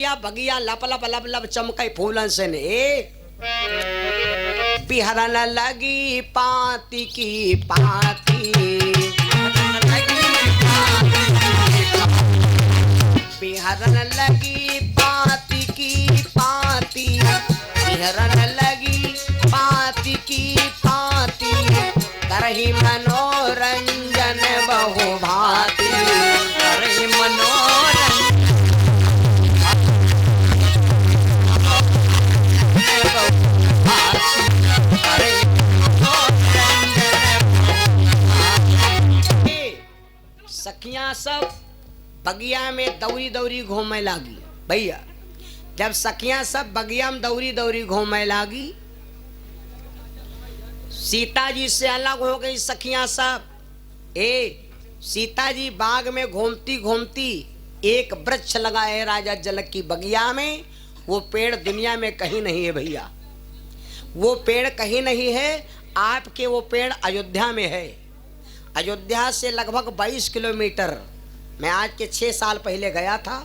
या बगिया लप लप लप लप चमकई फूलन से ने बिहरन लगी पाती की पाती, बिहरन लगी पाती की पाती, बिहरन लगी पाती की पाती, करही मनोरंजन बहु भांति, करही मनोरंजन सखियां सब बगिया में दौरी दौरी घूमे लागी। भैया जब सखियां सब बगिया में दौरी दौरी घूमे लागी, सीता जी से अलग हो गई सखियां सब। सीता जी बाग में घूमती घूमती एक वृक्ष लगा है राजा जनक की बगिया में। वो पेड़ दुनिया में कहीं नहीं है भैया, वो पेड़ कहीं नहीं है। आपके वो पेड़ अयोध्या में है। अयोध्या से लगभग 22 किलोमीटर। मैं आज के 6 साल पहले गया था,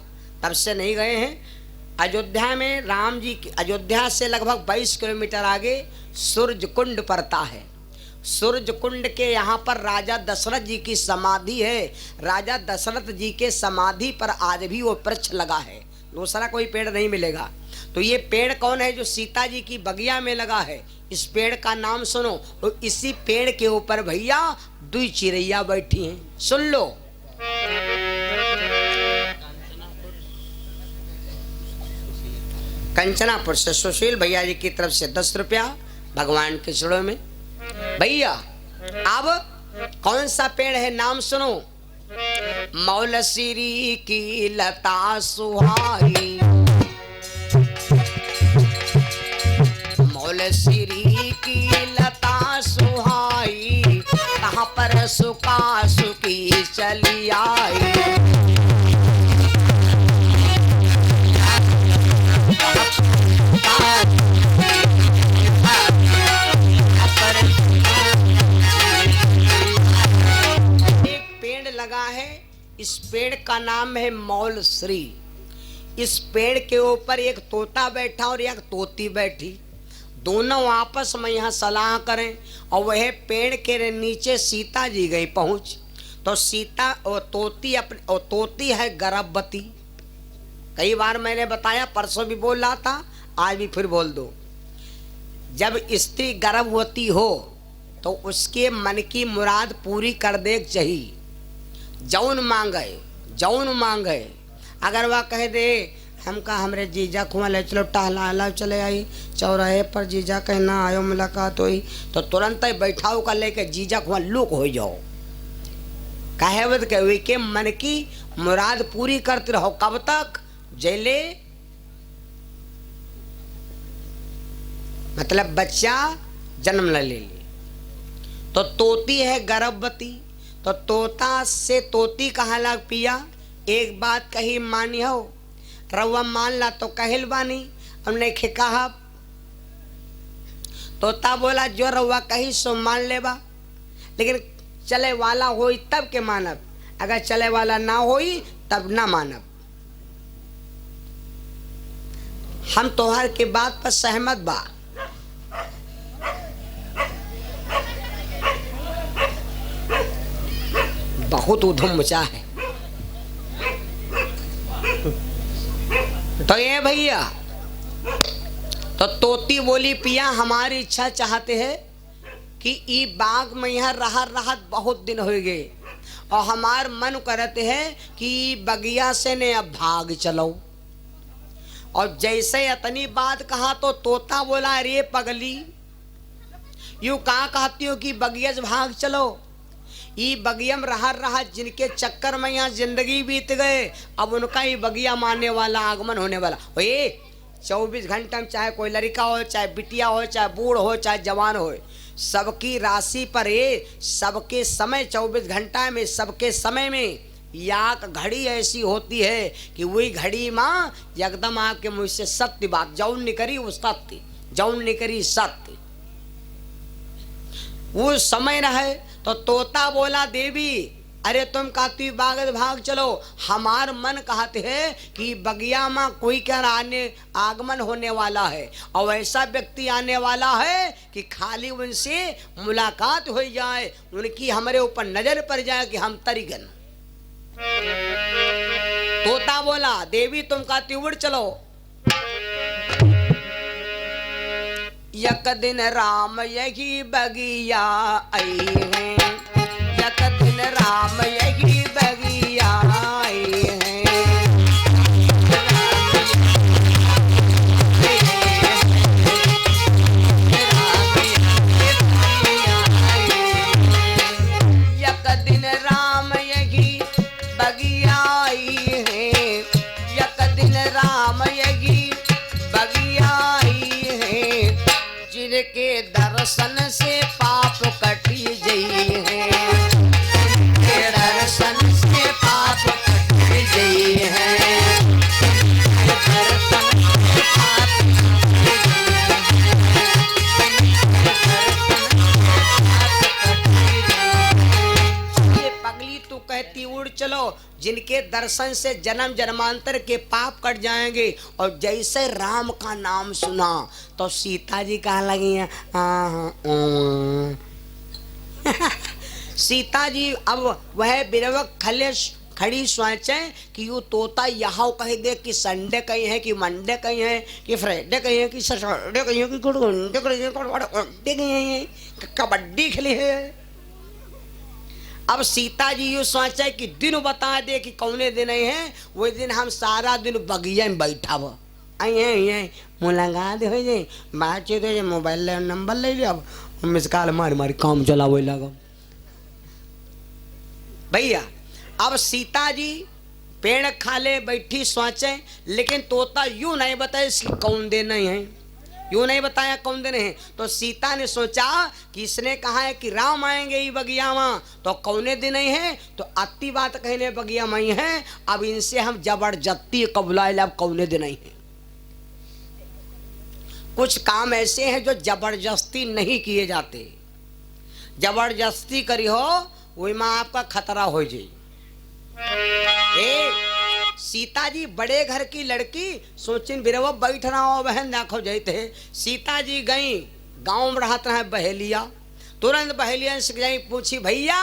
तब से नहीं गए हैं। अयोध्या में राम जी की, अयोध्या से लगभग 22 किलोमीटर आगे सूरज कुंड पड़ता है। सूरज कुंड के यहाँ पर राजा दशरथ जी की समाधि है। राजा दशरथ जी के समाधि पर आज भी वो वृक्ष लगा है, दूसरा कोई पेड़ नहीं मिलेगा। तो ये पेड़ कौन है जो सीता जी की बगिया में लगा है? इस पेड़ का नाम सुनो। और इसी पेड़ के ऊपर भैया 2 चिड़ैया बैठी हैं, सुन लो। कंचनापुर से सुशील भैया जी की तरफ से 10 रुपया भगवान के चरणों में। भैया अब कौन सा पेड़ है नाम सुनो। मौलसिरी की लता सुहाई, मौलसिरी की लता सुहाई, कहाँ पर सुखा सुखी चली आई। एक पेड़ लगा है, इस पेड़ का नाम है मौलश्री। इस पेड़ के ऊपर एक तोता बैठा और एक तोती बैठी। दोनों आपस में यहाँ सलाह करें और वह पेड़ के नीचे सीता जी गई पहुंच। तो सीता और तोती और तोती है गर्भवती। कई बार मैंने बताया, परसों भी बोल रहा था, आज भी फिर बोल दो। जब स्त्री गर्भवती हो तो उसके मन की मुराद पूरी कर दे चाहिए। जौन मांगे। अगर वह कह दे हमका हमरे जीजा खुआ ले चलो टहला चले आई, चौराहे पर जीजा कहना आयो मुलाकात हुई, तो तुरंत ही बैठाओ का लेके जीजा खुआ लुक हो जाओ। कहावत कहे के मन की मुराद पूरी करते रहो। कब तक? जैले मतलब बच्चा जन्म ले ले। तो तोती है गर्भवती, तो तोता से तोती कहा लग पिया एक बात कही मानी हो, रउआ मान ला तो कहल बानी, हमने कहा। तोता बोला जो रउआ कही सो मान लेबा, लेकिन चले वाला होई तब के मानब, अगर चले वाला ना होई तब ना मानब। हम तोहर के बात पर सहमत बा। बहुत उधम मचा है। तो ये भैया, तो तोती बोली पिया हमारी इच्छा चाहते हैं कि ई बाग में यहाँ रहत बहुत दिन हो गए और हमार मन करते हैं कि बगिया से ने अब भाग चलो। और जैसे इतनी बात कहा तो तोता बोला अरे पगली, यूं कहाँ कहती हो कि बगिया से भाग चलो। ये बगिया में रहा जिनके चक्कर में यहाँ जिंदगी बीत गए, अब उनका ही बगिया मानने वाला आगमन होने वाला। 24 घंटा में चाहे कोई लड़का हो, चाहे बिटिया हो, चाहे बूढ़ हो, चाहे जवान हो, सबकी राशि पर सबके समय 24 घंटा में सबके समय में याक घड़ी ऐसी होती है कि वही घड़ी माँ एकदम आपके मुझ से सत्य बात जौन निकरी वो सत्य, जौन निकरी सत्य, वो समय रहे। तो तोता बोला देवी अरे तुम कहती बागत भाग चलो, हमार मन कहते है कि बगिया में कोई क्या आने आगमन होने वाला है, और ऐसा व्यक्ति आने वाला है कि खाली उनसे मुलाकात हो जाए, उनकी हमारे ऊपर नजर पड़ जाए कि हम तरीगन। तोता बोला देवी तुम कहती उड़ चलो। यक दिन राम यही बगिया आई है, यक दिन राम यही बगिया आई है, यक दिन राम यही बगिया आई है, यक दिन राम यही बगिया आई है, जिनके दर्शन से पाप कटी गई है, दर्शन से पाप कटी गई है, दर्शन से पाप ये पगली तू कहती उड़ चलो, जिनके दर्शन से जन्म जन्मांतर के पाप कट जाएंगे। और जैसे राम का नाम सुना तो सीता जी कहा लगी हैं सीता जी अब वह बिरवक खड़ी सोचे कि यू तोता यहाँ कहीं दे कि संडे कहीं है कि मंडे कहीं है कि फ्राइडे कहीं है कि सैटरडे कहीं है कि गुड कहीं है, कबड्डी खेली है। अब सीता जी यू सोचे कि दिन बता दे कि कौने दिन है, वो दिन हम सारा दिन बगिया में बैठा वो मुलाकात हो जाए, बातचीत हो जाए, मोबाइल नंबर ले लिया, अब मिस कॉल मारी मारी काम चला वो लगा भैया। अब सीता जी पेड़ खाले बैठी सोचे, लेकिन तोता यूं नहीं बताए कौन दिन नहीं है, यूं नहीं बताया कौन दिन है। तो सीता ने सोचा कि इसने कहा है कि राम आएंगे ही बगिया में, तो कौने दिन नहीं है, तो अति बात कहने बगिया में ही है, अब इनसे हम जबरदस्ती कबुलाए अब कौने दिन नहीं है। कुछ काम ऐसे हैं जो जबरदस्ती नहीं किए जाते, जबरदस्ती करी हो वही में आपका खतरा हो जाए। सीता जी बड़े घर की लड़की सोचिन बिरवा बैठ रहा हो बहन देखो जाते। सीता जी गई गांव में रहता है बहेलिया, तुरंत बहेलिया से गई पूछी भैया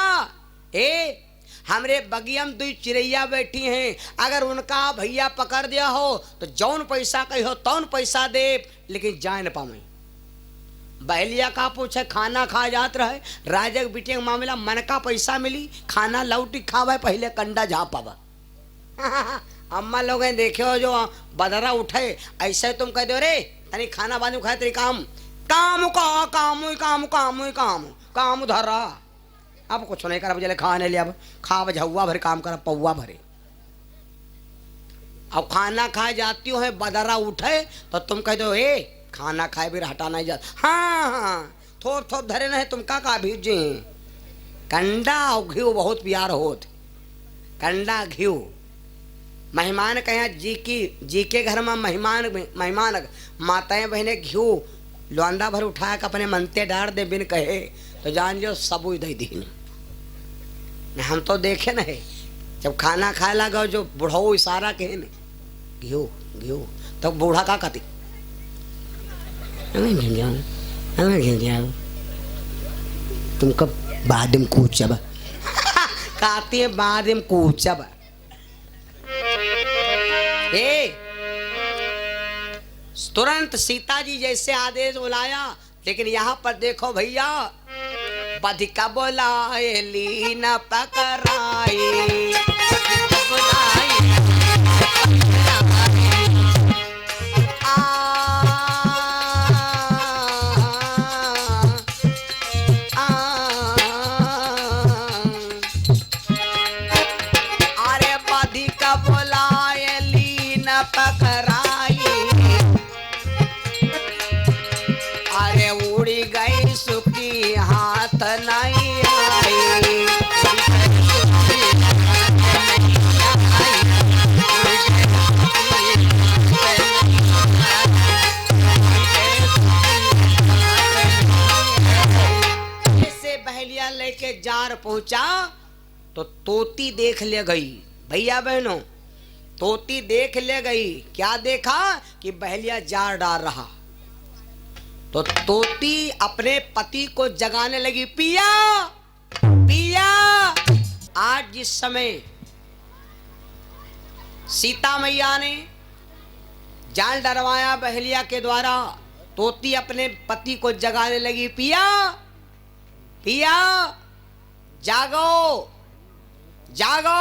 हमरे बगिया में 2 चिड़ैया बैठी हैं, अगर उनका भैया पकड़ दिया हो तो जौन पैसा कही हो तौन पैसा दे, लेकिन जाए न पावे। बहलिया का पूछे खाना खा जात रहे, राजा के बेटे के मामला मन का पैसा मिली, खाना लौटी खावे पहले कंडा झापावा। अम्मा लोग देखे हो जो बदरा उठे ऐसे तुम कह दो रे तनी खाना बाजू खाए तेरी काम काम का काम काम काम काम काम धरा, अब कुछ नहीं कर जले खाने लिया, अब खा झुआ भरे काम कर पौवा भरे। अब खाना खाए जाती हो बदरा उठे तो तुम कह दो खाना खाए भी हटा नहीं जाता, हाँ थोप थोप धरे नहीं तुम का भीजे कंडा और घी बहुत प्यार होत, कंडा घी मेहमान कहे जी के घर में मेहमान माताएं बहने घी लौंदा भर उठा के अपने मनते डार दे बिन कहे तो जान लो सबू दे दीन। हम तो देखे न है जब खाना खाए लगा जो बूढ़ो इशारा कहे न घी घी तो बूढ़ा का कहती तुम कब बाद में कूचब कहती है बाद में कूचब। तुरंत सीता जी जैसे आदेश बुलाया, लेकिन यहाँ पर देखो भैया बधिका बोलाए लीना पकड़ाई अरे बधिका बोलाए लीना पकड़ाई, अरे उड़ी गई सुखी हाथ नहीं आई, ऐसे बहलिया लेके जार पहुंचा तो तोती देख ले गई। भैया बहनों, तोती देख ले गई। क्या देखा कि बहेलिया जार डाल रहा। तो तोती अपने पति को जगाने लगी, पिया पिया। आज जिस समय सीता मैया ने जाल डरवाया बहेलिया के द्वारा, तोती अपने पति को जगाने लगी, पिया पिया, जागो जागो।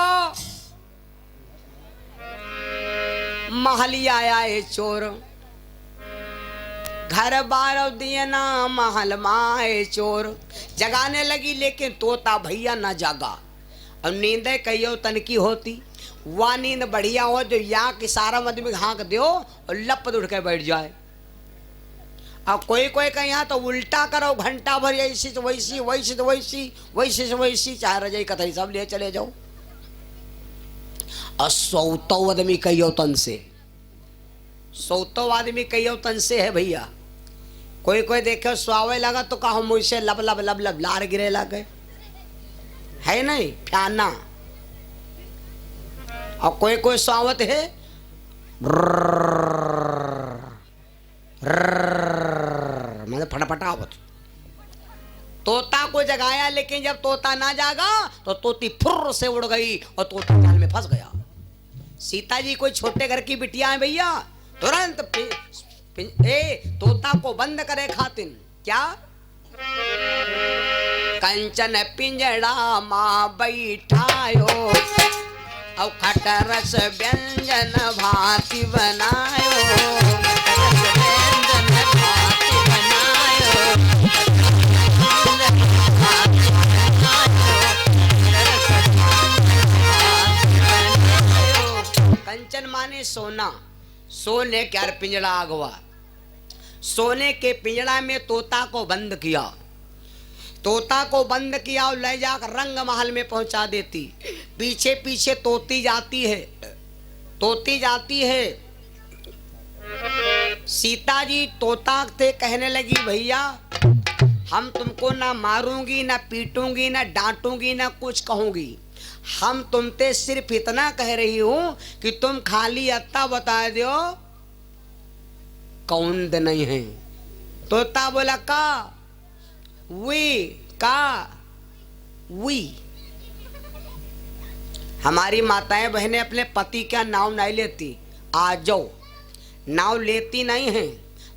महली आया है चोर, घर बार दिए ना महल माए चोर। जगाने लगी लेकिन तोता भैया ना जागा। अब नींद कहियो तनकी होती, वह नींद बढ़िया हो जो यहाँ की सारा आदमी हाँक दो और लपत उठ के बैठ जाए। अब कोई कोई कहीं यहाँ तो उल्टा करो, घंटा भर ऐसी से वैसी, वैसी से वैसी, वैसी से वैसी, चाहे रजाई कथई सब ले चले जाओ। और सौतो आदमी कहियो तन से, सौतो आदमी कहियो तन से है भैया। कोई कोई देखे सुहावे लगा तो कहो मुझसे लब लब लब लब लार गिरे लगे, है नहीं फ्याना। और कोई कोई स्वावत है मतलब फटाफटावत। तोता को जगाया लेकिन जब तोता ना जागा तो तोती फुर्र से उड़ गई और तोता जाल में फंस गया। सीता जी कोई छोटे घर की बिटिया है भैया, तुरंत तोता को बंद करे खातिन। क्या कंचन पिंजड़ा माँ बैठायो, अब खटरस व्यंजन भांति बनायो, व्यंजन भांति बनायो, कंचन माने सोना, सोने के पिंजड़ा अगवा। सोने के पिंजड़ा में तोता को बंद किया, तोता को बंद किया और ले जाकर रंग महल में पहुंचा देती। पीछे पीछे तोती जाती है, तोती जाती है। सीता जी तोता से कहने लगी, भैया हम तुमको ना मारूंगी, ना पीटूंगी, ना डांटूंगी, ना कुछ कहूंगी। हम तुमसे सिर्फ इतना कह रही हूं कि तुम खाली अत्ता बता दो कौन दे नहीं है। तोता बोला का वी का वी। हमारी माताएं बहनें अपने पति का नाम नहीं लेती, आ जाओ नाव लेती नहीं है,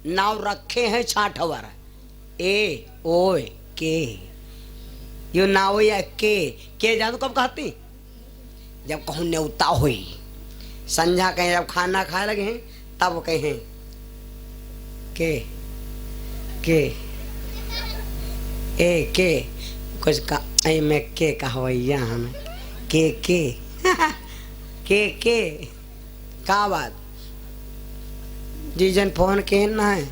नाव रखे हैं छाठवर ए ओए के। यो नाव या के जादू कब कहती, जब कहूँ न्योता हुई। संझा कहें जब खाना खाए लगे हैं तब कहें के ए के कुछ का ऐ मैं के कहवैया हमें के का बात जी जन फोन कहना है,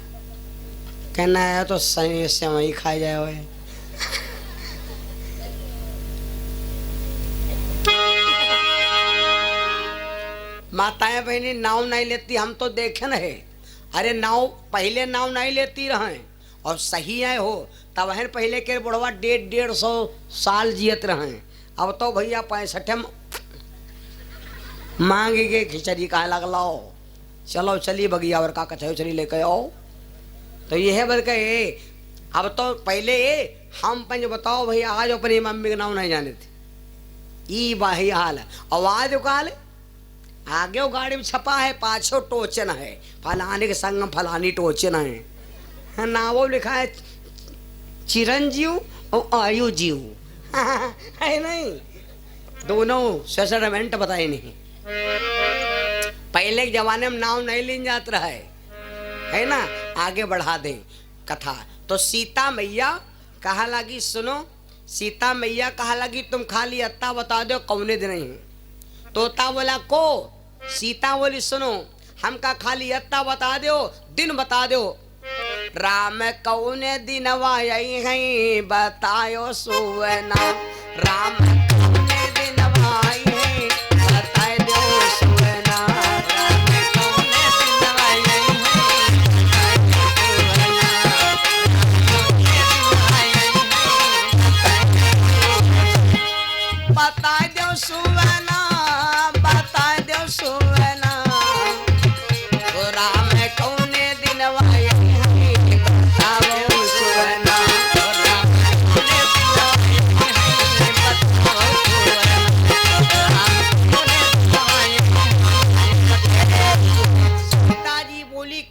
कहना है तो सही से वही खा जाए हुए। माताएं बहनी नाव नहीं लेती, हम तो देखे न है। अरे नाव पहले नाव नहीं लेती रहे और सही है हो तब है। पहले के बुढ़वा 150 साल जियत रहे, अब तो भैया 65 मांग के खिचड़ी कहा लगलाओ, चलो चली बगिया और का कचौ चली लेके आओ। तो ये है बल के अब तो पहले हम पंज बताओ भैया आज अपनी मम्मी के नाम नहीं जाने थे। ई बाही हाल है आवाज काल आगे गाड़ी में छपा है, पाछो टोचन है, फलाने के संग फलानी टोचन है। नावो लिखा है चिरंजीव और आयु जीव है नहीं, दोनों सेटलमेंट बताए नहीं। पहले के जमाने में नाव नहीं ले जाता है ना। आगे बढ़ा दें कथा। तो सीता मैया कहा लगी, सुनो सीता मैया कहा लगी तुम खाली अत्ता बता दो कौने दिन नहीं। तोता बोला को, सीता बोली सुनो हमका खाली अत्ता बता दो, दिन बता दो। राम कौने दिन वाई है बतायो सुवना, राम कौने दिन वाई है बताए दो सुवना, राम कौने दिन वाई है बताए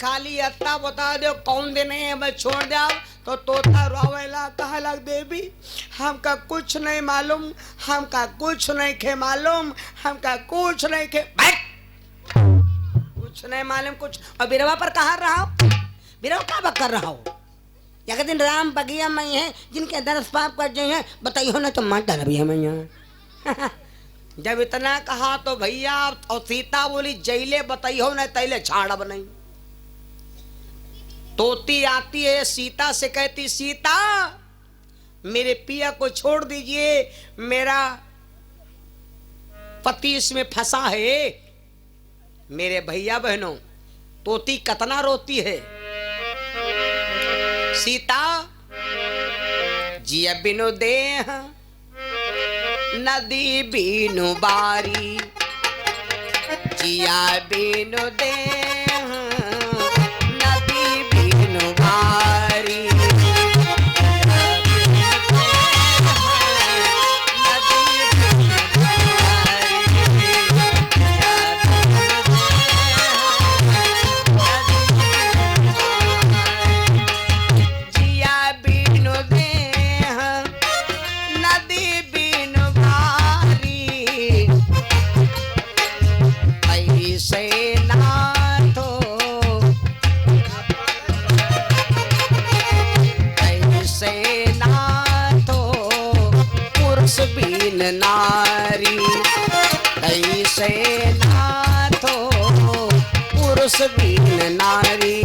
खाली अत्ता बता दो कौन दिन है मैं छोड़ दिया। तो तोता रोवेला कहा लग देवी हमका कुछ नहीं मालूम, हमका कुछ नहीं खे मालूम, हमका कुछ नहीं खे कुछ नहीं मालूम कुछ। और बिरवा पर कहा रहा हो, बिरवा क्या कर रहा हो? एक दिन राम बगिया में है जिनके दरस पाप कर जाए हैं बताइए ना तो मत डर भी है मैं यहाँ। जब इतना कहा तो भैया और सीता बोली जैले बताइयो न तैले छाड़ब नहीं। तोती आती है सीता से कहती सीता मेरे पिया को छोड़ दीजिए, मेरा पति इसमें फंसा है। मेरे भैया बहनों तोती कतना रोती है। सीता जिया बिनु देह नदी बीनु बारी, जिया बीनु देह नदी बीनु बारी। नारी कैसे नाथो पुरुष बीन नारी।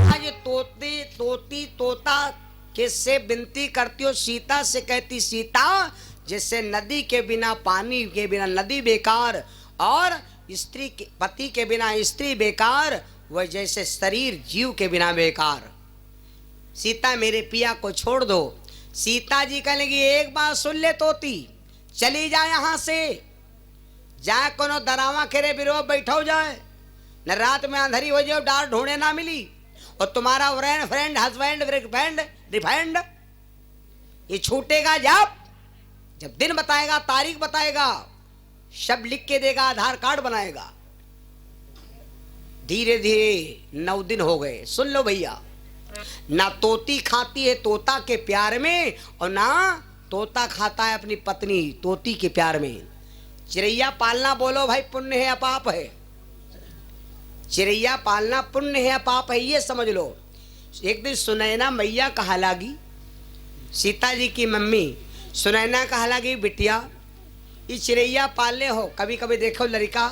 आज तोती तोता किससे विनती करती हो? सीता से कहती सीता जैसे नदी के बिना पानी के बिना नदी बेकार और स्त्री के पति के बिना स्त्री बेकार, वह जैसे शरीर जीव के बिना बेकार। सीता मेरे पिया को छोड़ दो। सीता जी कहने लगी एक बात सुन ले तोती, चली जा यहाँ से, जाए कोनो दरावा खेरे बिरो बैठो जाए न रात में अंधेरी हो जाए डार ढूंढे ना मिली और तुम्हारा फ्रेंड हस्बैंड रिफाइंड ये छूटेगा जब दिन बताएगा, तारीख बताएगा, शब्द लिख के देगा, आधार कार्ड बनाएगा। धीरे धीरे 9 दिन हो गए। सुन लो भैया, ना तोती खाती है तोता के प्यार में और ना तोता खाता है अपनी पत्नी तोती के प्यार में। चिड़ैया पालना बोलो भाई पुण्य है या पाप है? चिड़ैया पालना पुण्य है या पाप है ये समझ लो। एक दिन सुनैना मैया कहा लागी, सीता जी की मम्मी सुनैना कहा लगी बिटिया ये चिड़ैया पाले हो, कभी कभी देखो लड़का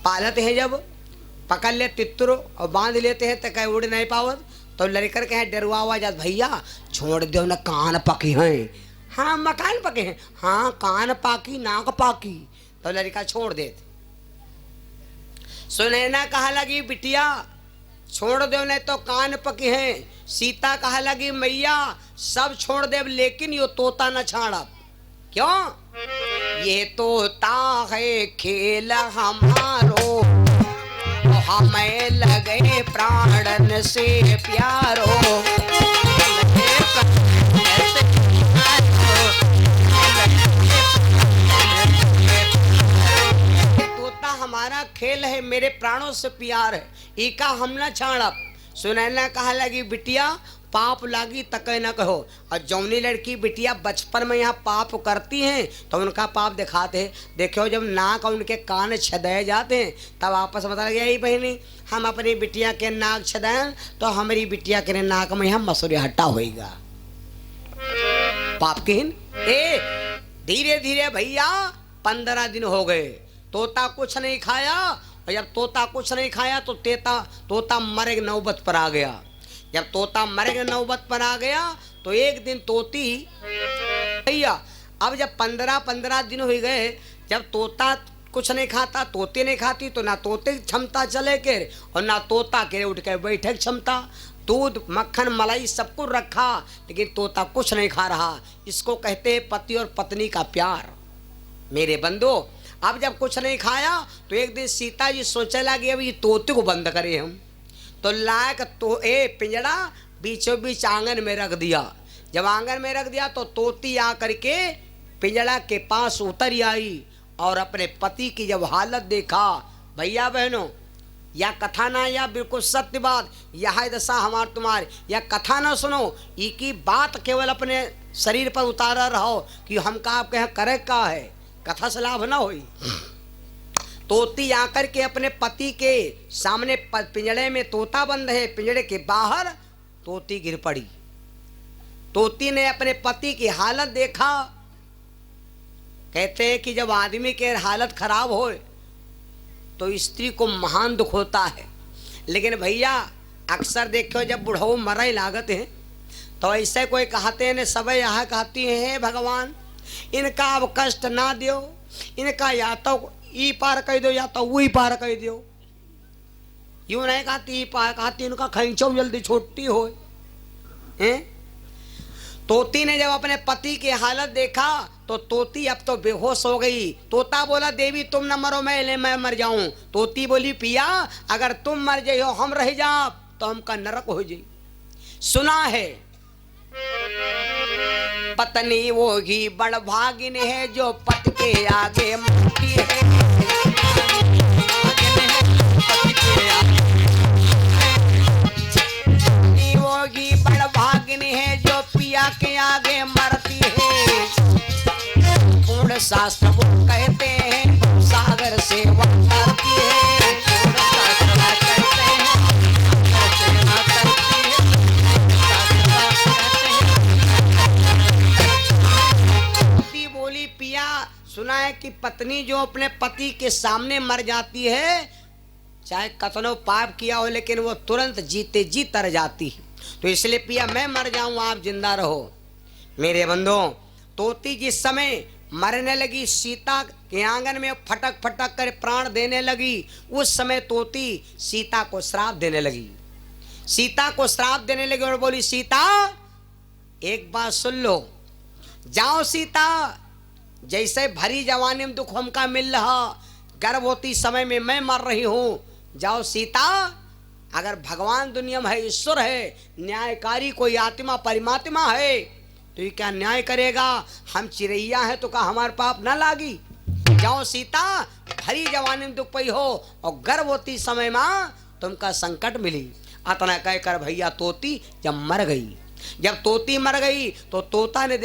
पालते हैं जब पकड़ ले तितरो और बांध लेते हैं तो कहीं उड़ नहीं पावत तो लड़कर कहे डरवा हुआ जात भैया छोड़ दो ना कान पकी हैं। हाँ मकान पके हैं, हाँ कान पाकी नाक पाकी तो लड़का छोड़ देते। सुनैना कहा लगी बिटिया छोड़ दो नहीं तो कान पके हैं। सीता कहा लगी मैया सब छोड़ दे लेकिन यो तोता न छाड़ा। क्यों? ये तोता है खेल हमारो हमें लगे प्राणन से प्यारो। तोता हमारा खेल है, मेरे प्राणों से प्यार है, इका हम न छाड़ा। सुनैना कहा लगी बिटिया पाप लागी तक न कहो। और जौनी लड़की बिटिया बचपन में यहाँ पाप करती हैं तो उनका पाप दिखाते हैं। देखो जब नाक और उनके कान छदाए जाते हैं तब आपस में बता लगे यही बहनी हम अपनी बिटिया के नाक छदाएं तो हमारी बिटिया के नाक में यहाँ मसूरी हट्टा होएगा। पाप किन ए धीरे धीरे भैया 15 दिन हो गए, तोता कुछ नहीं खाया। और जब तोता कुछ नहीं खाया तो तोता मरे के नौबत पर आ गया। जब तोता मरे के नौबत पर आ गया तो एक दिन तोती भैया अब जब 15 दिन हो गए, जब तोता कुछ नहीं खाता तोते नहीं खाती तो ना तोते की क्षमता चले के और ना तोता के उठ के बैठे क्षमता। दूध मक्खन मलाई सब कुछ रखा लेकिन तोता कुछ नहीं खा रहा। इसको कहते हैं पति और पत्नी का प्यार। मेरे बंधु अब जब कुछ नहीं खाया तो एक दिन सीता जी सोचे लगी अब ये तोते को बंद करें हम। तो लायक तो पिंजड़ा बीचों बीच आंगन में रख दिया। जब आंगन में रख दिया तो तोती आ करके पिंजड़ा के पास उतर आई और अपने पति की जब हालत देखा, भैया बहनों, या कथा ना, या बिल्कुल सत्य बात, यह दशा हमार तुम्हारी, या कथा ना सुनो, ये की बात केवल अपने शरीर पर उतारा रहो कि हम का आप कहें करे का है, कथा से लाभ ना होई। तोती आकर के अपने पति के सामने, पिंजड़े में तोता बंद है, पिंजड़े के बाहर तोती गिर पड़ी। तोती ने अपने पति की हालत देखा। कहते हैं कि जब आदमी के हालत खराब हो तो स्त्री को महान दुख होता है, लेकिन भैया अक्सर देखो जब बुढ़ऊ मरई लागत है तो ऐसे कोई कहते हैं, सब यह कहती हैं भगवान इनका अब कष्ट ना दियो, इनका या तो ई पार कह दो या तो वही पार कह दो। यूं नहीं कहती, पार कहती इनका खैंचो जल्दी छोटी हो। तोती ने जब अपने पति की हालत देखा तो तोती अब तो बेहोश हो गई। तोता बोला देवी तुम न मरो, मैं मर जाऊं। तोती बोली पिया अगर तुम मर जाइयो हम रह जाओ तो हमका नरक हो जाई। सुना है पत्नी वो ही बड़ भागिन है जो पत के आगे मरती है। पत्नी वो ही बड़ भागिन है जो पिया के आगे मरती है। पूर्ण शास्त्र वो कहते हैं सागर से वो तरती है। बोली पिया सुना है कि पत्नी जो अपने पति के सामने मर जाती है, चाहे कतनो पाप किया हो लेकिन वो तुरंत जीते जी तर जाती है। तो इसलिए पिया मैं मर जाऊं आप जिंदा रहो। मेरे बंधुओं, तोती जिस समय मरने लगी, सीता के आंगन में फटक फटक कर प्राण देने लगी, उस समय तोती सीता को श्राप देने लगी। सीता को श्राप देने लगी और बोली सीता एक बात सुन लो, जाओ सीता, जैसे भरी जवानी में दुख हमका मिल रहा, गर्भवती समय में मैं मर रही हूं, जाओ सीता, अगर भगवान दुनिया में है, ईश्वर है, न्यायकारी कोई आत्मा परमात्मा है तो ये क्या न्याय करेगा। हम चिड़ैया है तो क्या हमारे पाप ना लागी। जाओ सीता, भरी जवानी में दुख पई हो और गर्भवती समय में तुमका संकट मिली। अतना कहकर भैया तोती जब मर गई, जब तोती मर गई तो तोता ने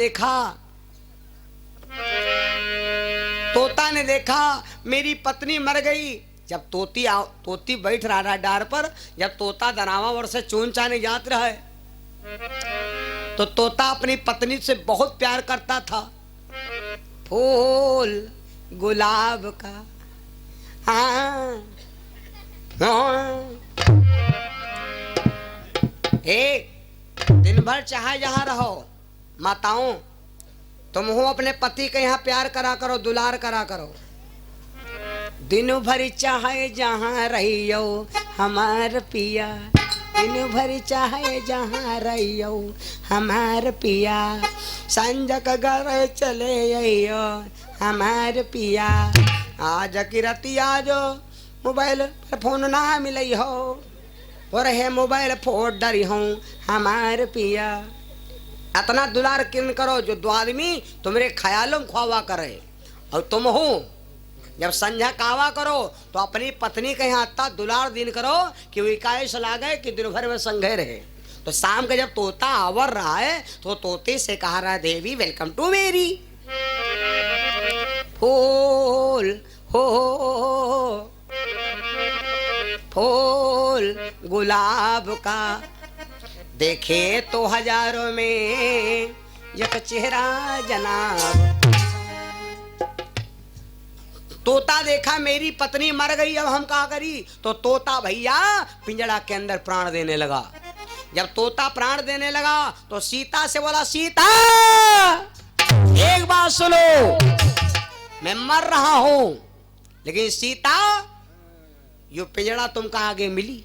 देखा मेरी पत्नी मर गई। जब तोती बैठ रहा डार पर, जब तोता दनावा वर से चून चाने जात रहा है तो तोता अपनी पत्नी से बहुत प्यार करता था। फूल गुलाब का हाँ एक दिन भर चाहे जहां रहो, माताओं तुम हो अपने पति के यहाँ प्यार करा करो, दुलार करा करो। दिन भर चाहे जहां रहियो हमार पिया, दिन भर चाहे जहां रहियो हमार पिया, संजक घर चले आइयो हमार पिया। आज की रतिया जो मोबाइल पर फोन ना मिलई हो और है मोबाइल फोन डरी हूँ हमार पिया। इतना दुलार किन करो जो दो आदमी तुम्हारे ख्यालों में ख्वावा करे। और तुम हो जब संध्या कावा करो तो अपनी पत्नी के यहाँ इतना दुलार दिन करो कि वो इकाई सला गए कि दिन भर में संघे रहे। तो शाम के जब तोता आवर रहा है तो तोते से कहा रहा है देवी वेलकम टू मेरी फूल हो फूल गुलाब का, देखे तो हजारों में एक चेहरा जनाब। तोता देखा मेरी पत्नी मर गई, अब हम क्या करी। तो तोता भैया पिंजड़ा के अंदर प्राण देने लगा। जब तोता प्राण देने लगा तो सीता से बोला सीता एक बात सुनो, मैं मर रहा हूं लेकिन सीता यो पिंजड़ा तुमका आगे मिली।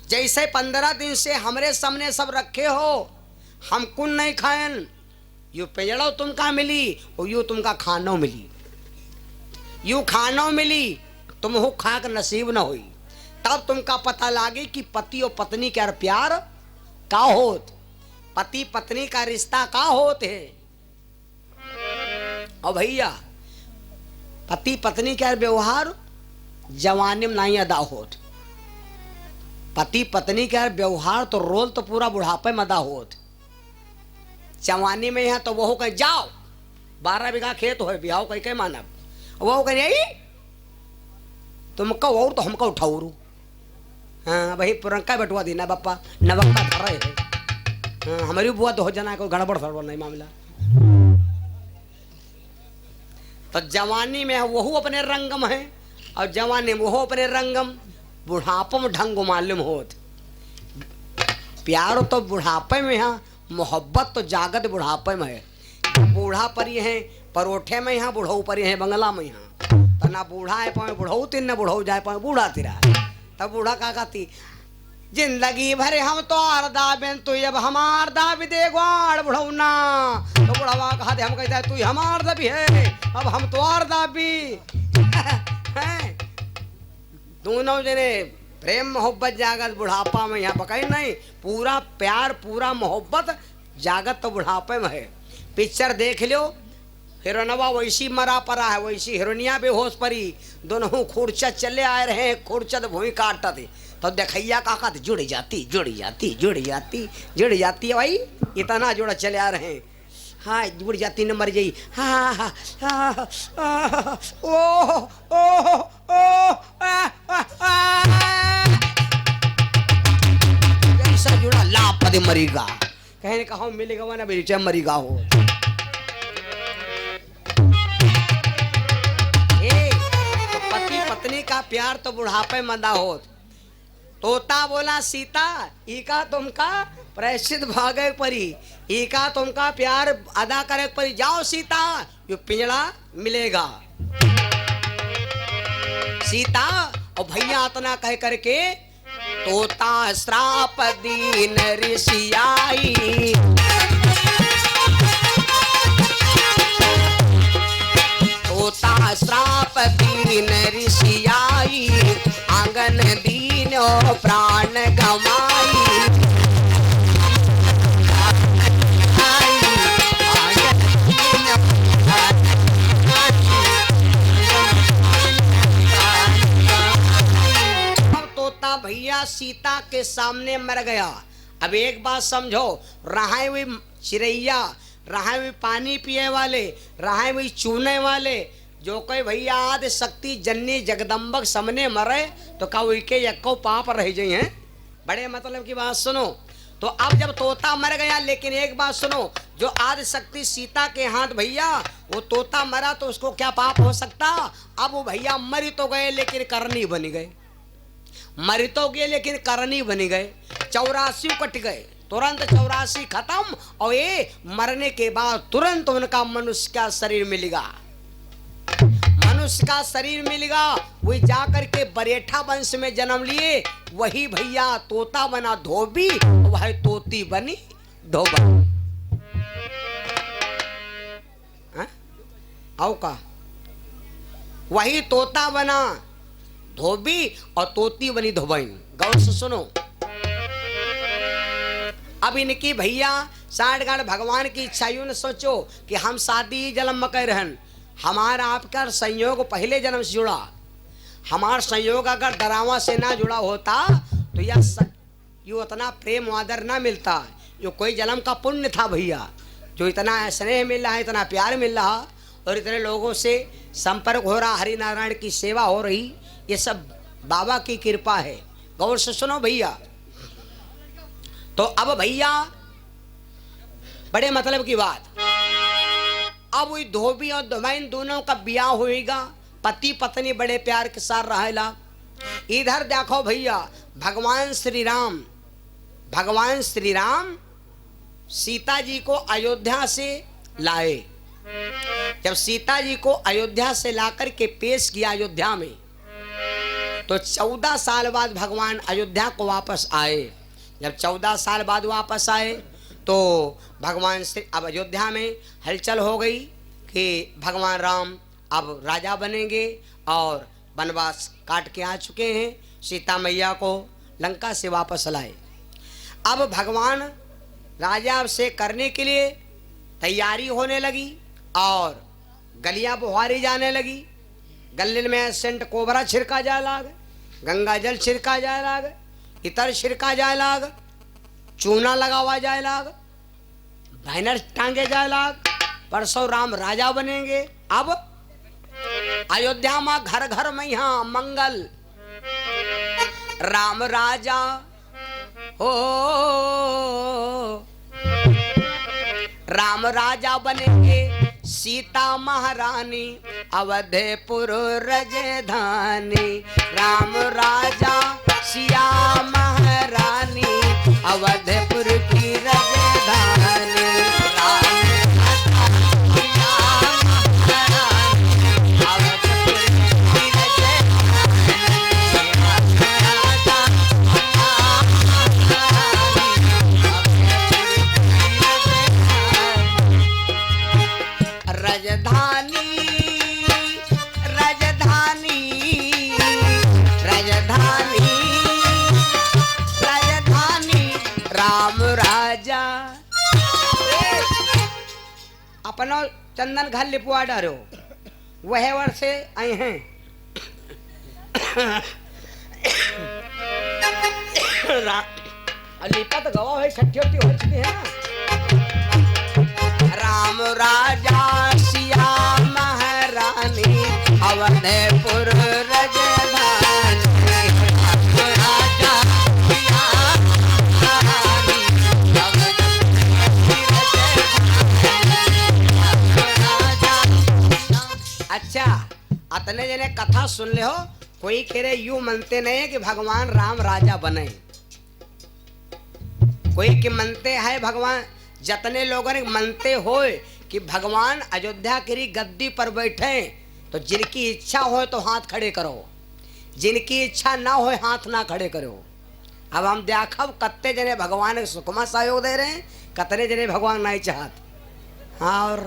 जैसे 15 दिन से हमरे सामने सब रखे हो, हम कुन नहीं खायन, यू पिंजड़ा तुमका मिली और यू तुमका खानो मिली। यू खानो मिली तुम हो खा कर नसीब न हुई। तब तुमका पता लागे कि पति और पत्नी का प्यार का होत, पति पत्नी का रिश्ता का होत है। और भैया पति पत्नी का व्यवहार जवानी में नहीं अदा होत, पति पत्नी का व्यवहार तो रोल तो पूरा बुढ़ापे में अदा होत। जवानी में यहाँ तो वो कह जाओ 12 बीघा खेत हो बिहाव कह के मानब, वो कह तुमको और तो हमको उठाऊ। हाँ भाई पुरंका बटुआ देना बप्पा नवक्का धर रहे है। हाँ, हमारी बुआ तो हो जाना कोई गड़बड़ सड़बड़ नहीं मामला। तो जवानी में वो अपने रंगम है और जवानी में वो अपने रंगम, बुढ़ापे में ढंग मालूम होत। प्यार तो बुढ़ापे में है, मोहब्बत तो जागत बुढ़ापे में है। बूढ़ा पर ही है परोठे में, यहाँ बुढ़ऊ पर ही है बंगला में। यहाँ तो ना बूढ़ा है पाए बुढ़ऊ तीन, न बुढ़ऊ जाए पाए बूढ़ा तिरा। तब बूढ़ा का कहती जिंदगी भर हम तो आर दाबेन तू अब हमार दाबी दे ग्वाड़ बुढ़ऊ ना। तो बुढ़वा कहा हम कहता है तू हमार दबी है अब हम तो आर दाबी। दोनों जने प्रेम मोहब्बत जागत बुढ़ापा में, यहाँ पकड़ नहीं पूरा प्यार पूरा मोहब्बत जागत तो बुढ़ापे में है। पिक्चर देख लो, हिरोनवा वैसी मरा पड़ा है, वैसी हिरोनिया बेहोश परी, दोनों खूर्चा चले आए रहे हैं, खूर्चा तो भूमि काटता थे। तो देखैया काका जुड़ जाती जुड़ जाती जुड़ जाती जुड़ जाती है भाई, इतना जोड़ा चले आ रहे हैं। हाँ जुड़ जाती न मर जाई। हाँ हाँ हाँ ओ ओ ओ ऐसा जुड़ा लाभ पदे मरीगा, कहने कहा मिलेगा वरना मेरी चाहे मरीगा हो। तो पति पत्नी का प्यार तो बुढ़ापे मंदा हो। तोता बोला सीता इका तुमका प्रेषित भागे परी, इका तुमका प्यार अदा करे परी, जाओ सीता ये पिंजड़ा मिलेगा। सीता और भैया इतना कह करके तोता श्राप दीन ऋषियाई, तोता श्राप दीन ऋषियाई, आंगन दीनो प्राण गमाई। तोता भैया सीता के सामने मर गया। अब एक बात समझो, रहे हुई चिड़ैया, रहे हुई पानी पिए वाले, रहे हुई चूने वाले, जो कोई भैया आदि शक्ति जननी जगदम्बक सामने मरे तो का उनके यक्को पाप रह जाए हैं। बड़े मतलब की बात सुनो। तो अब जब तोता मर गया, लेकिन एक बात सुनो, जो आदि शक्ति सीता के हाथ भैया वो तोता मरा तो उसको क्या पाप हो सकता। अब वो भैया मरी तो गए लेकिन करनी बन गए, मरी तो गए लेकिन करनी बन गए। 84 कट गए, तुरंत 84 खत्म। और ये मरने के बाद तुरंत उनका मनुष्य का शरीर मिलेगा, मनुष्य का शरीर मिलेगा। वही जाकर के बरेठा वंश में जन्म लिए, वही भैया तोता बना धोबी, वह तोती बनी धोबा। आओ का वही तोता बना धोबी और तोती बनी धोबन। गौर से सुनो। अब इनकी भैया साठ गाड़ भगवान की इच्छा यूं न सोचो कि हम शादी जन्म में कर रहन, हमारा आपका संयोग पहले जन्म से जुड़ा। हमारा संयोग अगर डरावा से ना जुड़ा होता तो यह उतना प्रेम आदर ना मिलता। यो कोई जन्म का पुण्य था भैया, जो इतना स्नेह मिल रहा है, इतना प्यार मिल रहा और इतने लोगों से संपर्क हो रहा, हरि नारायण की सेवा हो रही, ये सब बाबा की कृपा है। गौर से सुनो भैया। तो अब भैया बड़े मतलब की बात, अब वही धोबी और धोबैन दोनों का ब्याह होएगा, पति पत्नी बड़े प्यार के साथ रहेला। इधर देखो भैया भगवान श्री राम सीता जी को अयोध्या से लाए। जब सीता जी को अयोध्या से लाकर के पेश किया अयोध्या में, तो 14 साल बाद भगवान अयोध्या को वापस आए। जब 14 साल बाद वापस आए तो भगवान से अब अयोध्या में हलचल हो गई कि भगवान राम अब राजा बनेंगे और वनवास काट के आ चुके हैं। सीता मैया को लंका से वापस लाए। अब भगवान राजा से करने के लिए तैयारी होने लगी और गलियां बुहारी जाने लगी। गले में सेंट कोबरा छिड़का जाए लाग, गंगा जल छिड़का जाए लाग, इतर छिड़का जाए लाग, चूना लगावा जाए लाग, बैनर टांगे जाए लाग, परसों राम राजा बनेंगे। अब अयोध्या में घर घर में यहाँ मंगल, राम राजा हो, राम राजा बनेंगे, सीता महारानी, अवधपुर राजधानी। राम राजा सिया महारानी, अवधपुर की राजधानी। अपना चंदन घर लिपवा डारो, वह वर्ष से आए हैं। लिपत गवा है, छठी हो चुकी है ना। राम राजा सिया महारानी, अवधपुर राजधानी। राजा सिया महारानी, अच्छा अतने जने कथा सुन ले हो। कोई कह रहे यूं मनते नहीं है कि भगवान राम राजा बने, कोई के मनते है भगवान, जतने लोगों ने मनते हो कि भगवान अयोध्या की गद्दी पर बैठे, तो जिनकी इच्छा हो तो हाथ खड़े करो, जिनकी इच्छा ना हो हाथ ना खड़े करो। अब हम देखब कत्ते जने भगवान के सुखमा सहयोग दे रहे हैं, कतने जने भगवान नहीं चाहत। और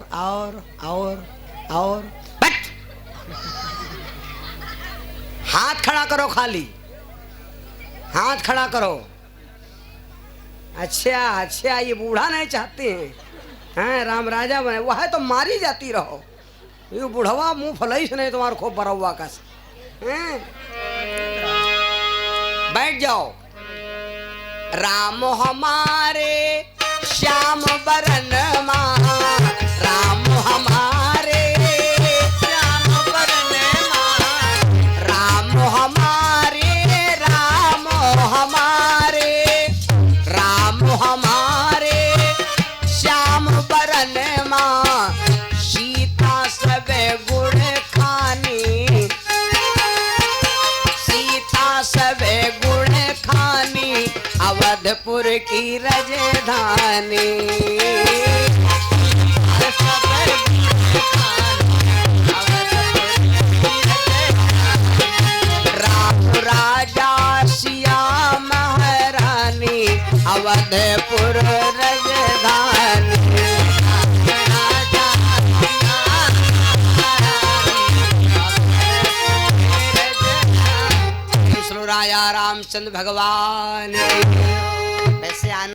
हाथ खड़ा करो, खाली हाथ खड़ा करो। अच्छा ये बूढ़ा नहीं चाहते हैं राम राजा बने, वह तो मारी जाती रहो। ये बूढ़वा मुंह फलई से नहीं तुम्हारे खूब बरौवा का बैठ जाओ। राम हमारे श्याम बरन माँ, राम हमारे श्याम बरन माँ, राम हमारे, राम हमारे, राम हमारे श्याम बरन माँ, सीता सब गुण खानी, सीता सब गुण खानी, अवधपुर की राजधानी। राम राजा सिया महारानी, अवधपुर राजधानी। राजा रामचंद्र भगवान